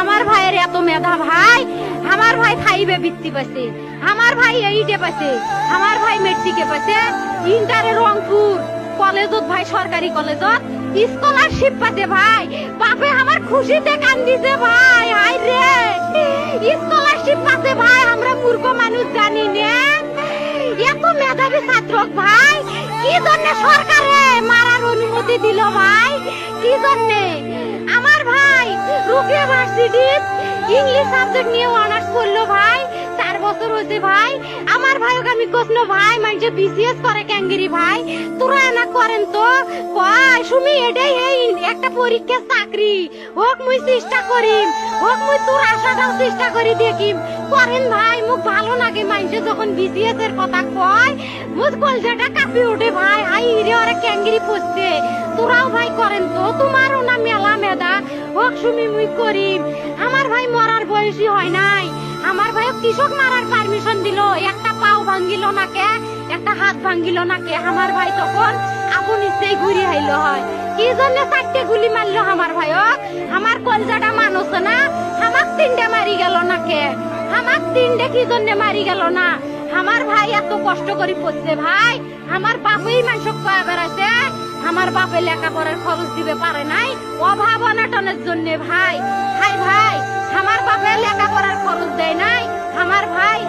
আমার ভাইয়ের এত মেধা ভাই, আমার ভাই 5-এ বৃত্তি পাইছে, আমার ভাই 8-এ পাইছে, আমার ভাই মেট্রিকে পাইছে, ইন্টারে রংপুর কলেজত ভাই, সরকারি কলেজত স্কলারশিপ পাতে ভাই। বাপে আমার খুশিতে কান্দিছে ভাই, হাই রে স্কলারশিপ পাতে ভাই। আমরা মূর্খ মানুষ জানি না এত মেধাবী ছাত্র ভাই কি জন্য সরকারে মারার অনুমতি দিল ভাই, কি জন্য? আমার ভাই রুকিয়া ভার্সিটি ইংলিশ সাবজেক্ট নিয়ে অনার্স করলো ভাই, 4 বছর হয়েছে ভাই। আমার ভাইকে আমি কইলো ভাই মানুষে বিসিএস করে ক্যাঙ্গেরি ভাই, তোরা না করেন তো কয় সুমি এটাই এই একটা পরীক্ষা চাকরি হোক, মুই চেষ্টা করিম, হোক মুই তোর আশাটাও চেষ্টা করি দেখিম। করেন ভাই, মুখ ভালো লাগে মানুষে যখন বিসিএস এর কথা কয়, মুখ কলজাটা কাঁপি ওঠে ভাই। হাই রে ওরা ক্যাঙ্গেরি পড়ছে, তোরাও ভাই করেন তো, তোমারও না মেলা মেধা, হোক সুমি মুই করিম। আমার ভাই মরার বয়সী হয় নাই, আমার ভাই কৃষক মারার পারমিশন দিল, একটা পাও ভাঙ্গিল না কে, একটা হাত ভাঙ্গিল না কে। আমার ভাই তখন আপন ইচ্ছেই ঘুরি হাইল হয়, কি জন্য 4টে গুলি মারলো আমার ভাই। আমার কলজাটা মানুষ না, আমার 3টে মারি গেল না কে, আমার 3টে কি জন্য মারি গেল না? আমার ভাই এত কষ্ট করে পড়ছে ভাই, আমার বাপেই মানুষ কয়া বেড়াইছে, আমার বাপে লেখাপড়ার খরচ দিবে পারে নাই অভাব অনাটনের জন্য ভাই। হাই ভাই, আমার বাপে লেখাপড়ার খরচ দেয় নাই, আমার ভাই